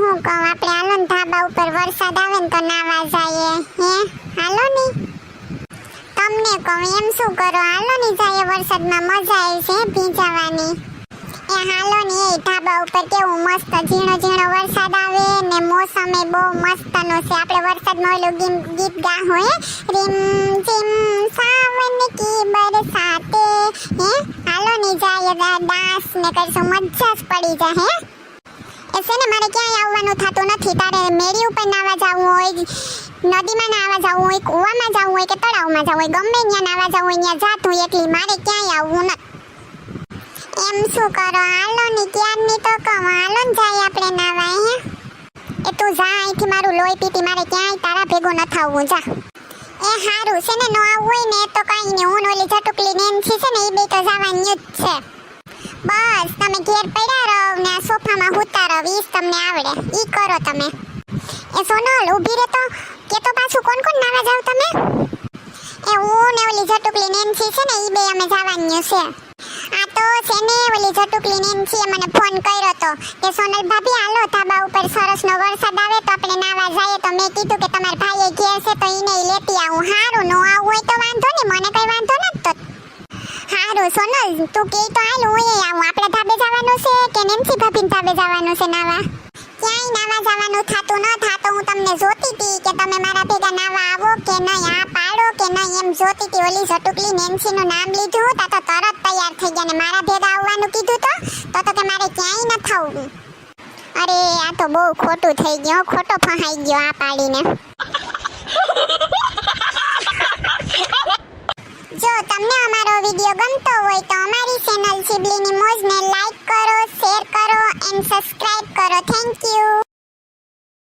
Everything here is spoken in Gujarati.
હું કહું, આપણે હાલો ને ધાબા ઉપર વરસાદ આવે ને તો નાવા જઈએ. હે હાલો ને, તમને કહું એમ શું કરો, હાલો ને જઈએ, વરસાદમાં મજા આવે છે ભીંજાવાની. એ હાલો ને, એ ધાબા ઉપર કેવું મસ્ત ઝીણો ઝીણો વરસાદ આવે ને મોસમ એ બહુ મસ્તનો છે. આપણે વરસાદમાં ઓલું ગીત ગાહો હે, રીમ ઝીમ સાવન કી બરસાતે. હે હાલો ને જાય ડાન્સ ને કરશું, મજા જ પડી જાય. હે એસે ને મારે ક્યાંય આવવાનું થતું નથી. તારે મેરી ઉપર નાવા જવું હોય, નદીમાં નાવા જવું હોય, કૂવામાં જવું હોય કે તળાવમાં જવું હોય, ગમે ત્યાં નાવા જવું હોય ત્યાં જાતું એટલી, મારે ક્યાંય આવવું નથી. એમ શું કરો, હાલો ને ક્યારની તો કહું, હાલો ને જાય આપણે નાવા. હે એ તું જા અહીંથી, મારું લોહી પીતી, મારે ક્યાંય તારા ભેગું ન થવું. જા એ હારું છે ને, ન આવવું હોય ને તો કઈ નહીં, હું ઓલી ઝટુકલી નેન્સી છે ને એ બે તો જવાની જ છે. બસ તમે ઘેર પડ્યા રહો ને આ સોફામાં હુતા રહો, ઈજ તમને આવડે, ઈ કરો તમે. એ સોનલ ઊભી રહે, તો કે તો પાછું કોણ કોણ નાવા જાવ તમે? એ હું ને ઓલી ઝટુકલી નેન્સી છે ને ઈ બે અમે જવાની છે. આ તો છે ને ઓલી ઝટુકલી નેન્સીએ મને ફોન કર્યો તો કે સોનલ ભાભી હાલો ધાબા ઉપર સરસનો વરસાદ આવે તો આપણે નાવા જઈએ. તો મેં કીધું કે તમારા ભાઈએ ઘેર છે તો ઈને લેતી આવું. હારું, નો આવું હોય તો વાંધો નહીં, મને કઈ વાંધો નથી. તો હારું સોનલ, તું કે તો હાલ હું એ આવું. આપણે ધાબે જવાનું છે કે નેન્સી ભાભીને ધાબે જવાનું છે નાવા? ક્યાંય નાવા જવાનું થાતું ન થાતો, હું તમને જોતી હતી કે તમે મારા ભેગા નાવા આવો કે નહીં, આ પાડો કે નહીં એમ જોતી હતી. ઓલી ઝટુકલી નેન્સીનું નામ લીધું તા તો તરત તૈયાર થઈ ગયા ને મારા ભેગા આવવાનું કીધું તો કે મારે ક્યાંય ન થવું. અરે આ તો બહુ ખોટું થઈ ગયું, ખોટો ફહાઈ ગયો આ પાડીને. જો તમને અમારો વિડિયો ગમતો હોય તો અમારી ચેનલ સિબલીની મોજને લાઈક કરો, શેર કરો એન્ડ સબસ્ક્રાઇબ કરો. Thank you.